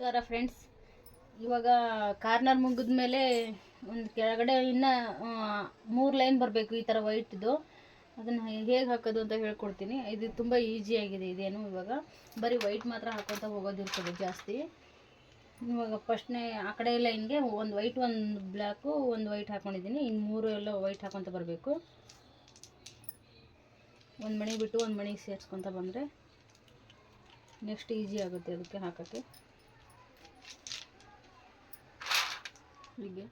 ನಮಸ್ಕಾರ ಫ್ರೆಂಡ್ಸ್. ಇವಾಗ ಕಾರ್ನರ್ ಮುಗಿದ ಮೇಲೆ ಒಂದು ಕೆಳಗಡೆ ಇನ್ನು 3 ಲೈನ್ ಬರಬೇಕು. ಈ ಥರ ವೈಟ್ದು ಅದನ್ನು ಹೇಗೆ ಹಾಕೋದು ಅಂತ ಹೇಳ್ಕೊಡ್ತೀನಿ. ಇದು ತುಂಬ ಈಸಿಯಾಗಿದೆ. ಇದೇನು ಇವಾಗ ಬರೀ ವೈಟ್ ಮಾತ್ರ ಹಾಕೋತಾ ಹೋಗೋದಿರ್ತದೆ ಜಾಸ್ತಿ. ಇವಾಗ ಫಸ್ಟ್ನೇ ಆ ಕಡೆ ಲೈನ್ಗೆ ಒಂದು ವೈಟ್, ಒಂದು ಬ್ಲ್ಯಾಕು, ಒಂದು ವೈಟ್ ಹಾಕ್ಕೊಂಡಿದ್ದೀನಿ. ಇನ್ನು 3 ಎಲ್ಲ ವೈಟ್ ಹಾಕೊತ ಬರಬೇಕು. ಒಂದು ಮಣಿ ಬಿಟ್ಟು ಒಂದು ಮಣಿಗೆ ಸೇರಿಸ್ಕೊತ ಬಂದರೆ ನೆಕ್ಸ್ಟ್ ಈಸಿ ಆಗುತ್ತೆ ಅದಕ್ಕೆ ಹಾಕೋಕ್ಕೆ. ಹೀಗೆ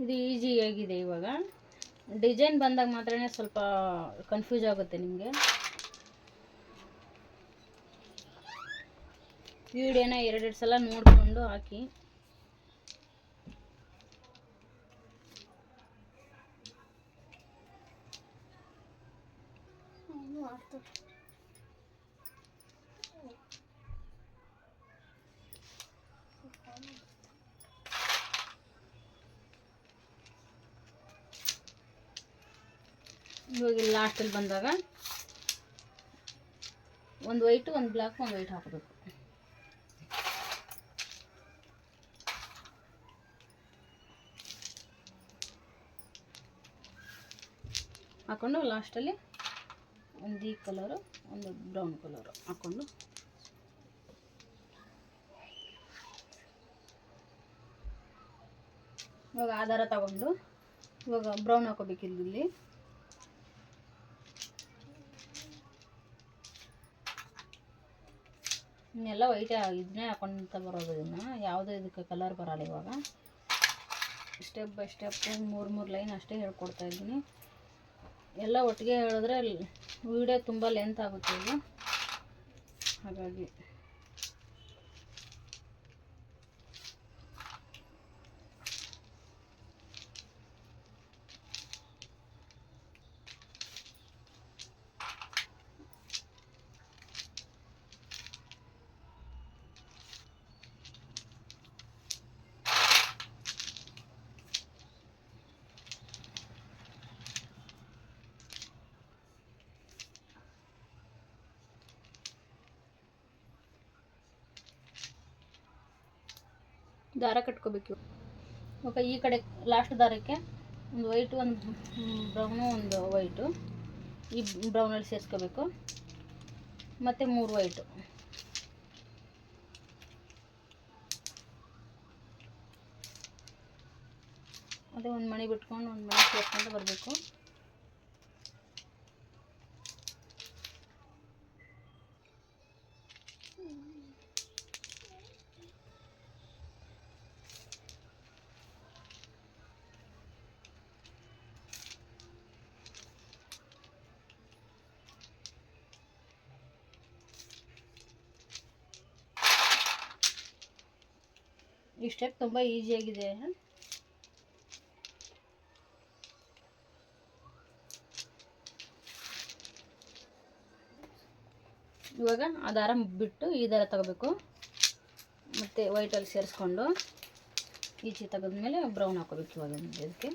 ಇದು ಈಸಿಯಾಗಿದೆ. ಇವಾಗ ಡಿಸೈನ್ ಬಂದಾಗ ಮಾತ್ರ ಸ್ವಲ್ಪ ಕನ್ಫ್ಯೂಸ್ ಆಗುತ್ತೆ ನಿಮಗೆ. ವಿಡಿಯೋನ 2 ಸಲ ನೋಡಿಕೊಂಡು ಹಾಕಿ. ಇವಾಗ ಲಾಸ್ಟಲ್ಲಿ ಬಂದಾಗ ಒಂದು ವೈಟು, ಒಂದು ಬ್ಲ್ಯಾಕ್, ಒಂದು ವೈಟ್ ಹಾಕಬೇಕು. ಹಾಕ್ಕೊಂಡು ಲಾಸ್ಟಲ್ಲಿ ಒಂದು ಈ ಕಲರು, ಒಂದು ಬ್ರೌನ್ ಕಲರು ಹಾಕ್ಕೊಂಡು ಇವಾಗ ಆಧಾರ ತಗೊಂಡು ಇವಾಗ ಬ್ರೌನ್ ಹಾಕೋಬೇಕಿಲ್ಲ. ಇಲ್ಲಿ ಇನ್ನೆಲ್ಲ ವೈಟೇ ಇದನ್ನೇ ಹಾಕೊಂತ ಬರೋದು. ಇದನ್ನು ಯಾವುದೋ ಇದಕ್ಕೆ ಕಲರ್ ಬರಲ್ಲ. ಇವಾಗ ಸ್ಟೆಪ್ ಬೈ ಸ್ಟೆಪ್ 3 ಲೈನ್ ಅಷ್ಟೇ ಹೇಳ್ಕೊಡ್ತಾ ಇದ್ದೀನಿ. ಎಲ್ಲ ಒಟ್ಟಿಗೆ ಹೇಳಿದ್ರೆ ವಿಡಿಯೋ ತುಂಬ ಲೆಂತ್ ಆಗುತ್ತೆ ಈಗ. ಹಾಗಾಗಿ ದಾರ ಕಟ್ಕೋಬೇಕು. ಇವಾಗ ಈ ಕಡೆ ಲಾಸ್ಟ್ ದಾರಕ್ಕೆ ಒಂದು ವೈಟು, ಒಂದು ಬ್ರೌನು, ಒಂದು ವೈಟು ಈ ಬ್ರೌನಲ್ಲಿ ಸೇರಿಸ್ಕೋಬೇಕು. ಮತ್ತು 3 ವೈಟು. ಅದೇ ಒಂದು ಮಣಿ ಬಿಟ್ಕೊಂಡು ಒಂದು ಮಣಿ ಸೇರಿಸ್ಕೊಂಡು ಬರಬೇಕು. ಈ ಸ್ಟೆಪ್ ತುಂಬ ಈಸಿಯಾಗಿದೆ. ಇವಾಗ ಆ ದಾರ ಬಿಟ್ಟು ಈ ದಾರ ತಗೋಬೇಕು. ಮತ್ತು ವೈಟಲ್ಲಿ ಸೇರಿಸ್ಕೊಂಡು ಈಚೆ ತೆಗೆದ್ಮೇಲೆ ಬ್ರೌನ್ ಹಾಕೋಬೇಕು. ಇವಾಗ ಇದಕ್ಕೆ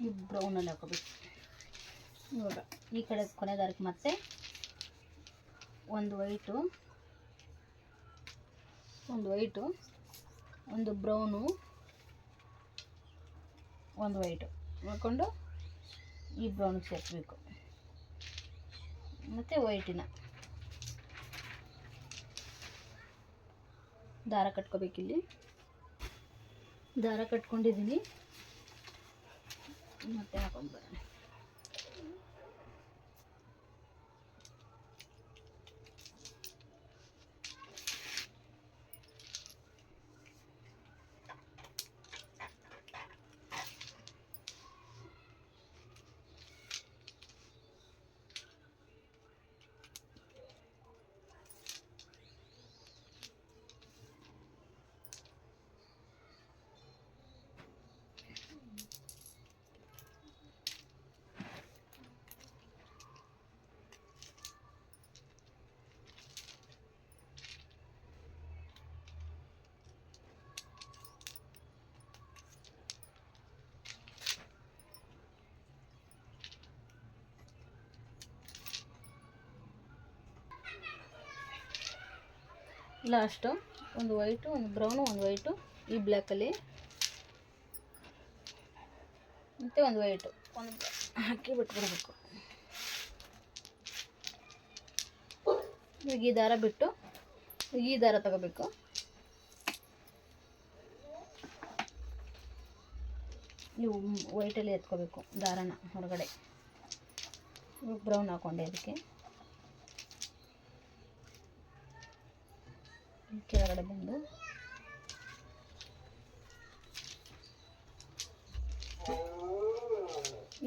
ಈ ಬ್ರೌನಲ್ಲಿ ಹಾಕೋಬೇಕು. ಇವಾಗ ಈ ಕಡೆ ಕೊನೆ ದಾರಕ್ಕೆ ಮತ್ತೆ ಒಂದು ವೈಟು, ಒಂದು ಬ್ರೌನು, ಒಂದು ವೈಟು ಹಾಕ್ಕೊಂಡು ಈ ಬ್ರೌನ್ಗೆ ಸೇರಿಸ್ಬೇಕು. ಮತ್ತು ವೈಟಿನ ದಾರ ಕಟ್ಕೋಬೇಕಿಲ್ಲಿ. ದಾರ ಕಟ್ಕೊಂಡಿದ್ದೀನಿ, ಮತ್ತೆ ಹಾಕೊಂಡು ಬರೋಣ. ಲಾಸ್ಟು ಒಂದು ವೈಟು, ಒಂದು ಬ್ರೌನು, ಒಂದು ವೈಟು, ಈ ಬ್ಲ್ಯಾಕಲ್ಲಿ ಮತ್ತು ಒಂದು ವೈಟು ಒಂದು ಹಾಕಿ ಬಿಟ್ಬಿಡ್ಬೇಕು. ಈಗ ಈ ದಾರ ಬಿಟ್ಟು ಈ ದಾರ ತಗೋಬೇಕು. ನೀವು ವೈಟಲ್ಲಿ ಎತ್ಕೋಬೇಕು ದಾರನ ಹೊರಗಡೆ. ಬ್ರೌನ್ ಹಾಕ್ಕೊಂಡೆ ಅದಕ್ಕೆ ಕೆಳಗಡೆ ಬಂದು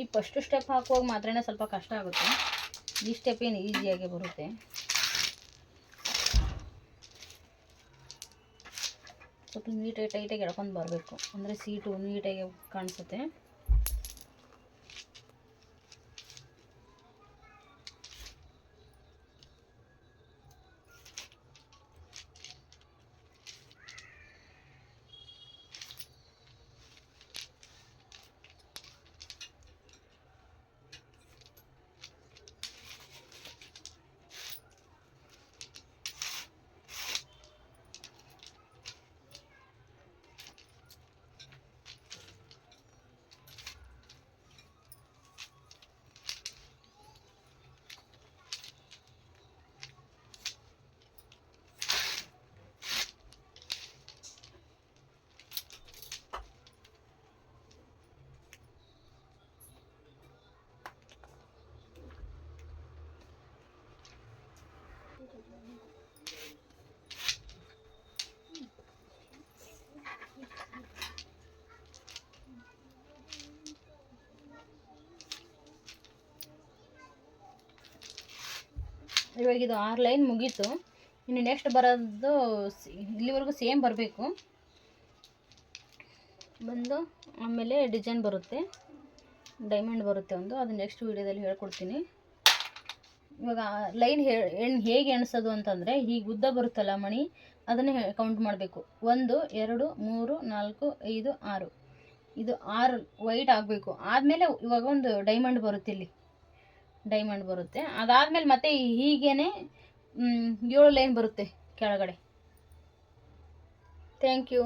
ಈ ಫಸ್ಟು ಸ್ಟೆಪ್ ಹಾಕುವಾಗ ಮಾತ್ರ ಸ್ವಲ್ಪ ಕಷ್ಟ ಆಗುತ್ತೆ. ಈ ಸ್ಟೆಪ್ ಏನು ಈಸಿಯಾಗಿ ಬರುತ್ತೆ. ಸ್ವಲ್ಪ ನೀಟಾಗಿ ಟೈಟಾಗಿ ಎಳ್ಕೊಂಡು ಬರಬೇಕು, ಅಂದರೆ ಸೀಟು ನೀಟಾಗಿ ಕಾಣಿಸುತ್ತೆ. ಇವಾಗ ಇದು 6 ಲೈನ್ ಮುಗೀತು. ಇನ್ನು ನೆಕ್ಸ್ಟ್ ಬರೋದು ಇಲ್ಲಿವರೆಗೂ ಸೇಮ್ ಬರಬೇಕು. ಬಂದು ಆಮೇಲೆ ಡಿಸೈನ್ ಬರುತ್ತೆ, ಡೈಮಂಡ್ ಬರುತ್ತೆ ಒಂದು, ಅದು ನೆಕ್ಸ್ಟ್ ವೀಡಿಯೋದಲ್ಲಿ ಹೇಳ್ಕೊಡ್ತೀನಿ. ಇವಾಗ ಲೈನ್ ಹೇಗೆ ಎಣಿಸೋದು ಅಂತಂದರೆ, ಹೀಗೆ ಉದ್ದ ಬರುತ್ತಲ್ಲ ಮಣಿ, ಅದನ್ನು ಕೌಂಟ್ ಮಾಡಬೇಕು. 1 2 3 4 5 6, ಇದು 6 ವೈಟ್ ಆಗಬೇಕು. ಆದಮೇಲೆ ಇವಾಗ ಒಂದು ಡೈಮಂಡ್ ಬರುತ್ತೆ, ಇಲ್ಲಿ ಡೈಮಂಡ್ ಬರುತ್ತೆ. ಅದಾದಮೇಲೆ ಮತ್ತೆ ಹೀಗೇ 7 ಲೈನ್ ಬರುತ್ತೆ ಕೆಳಗಡೆ. Thank you.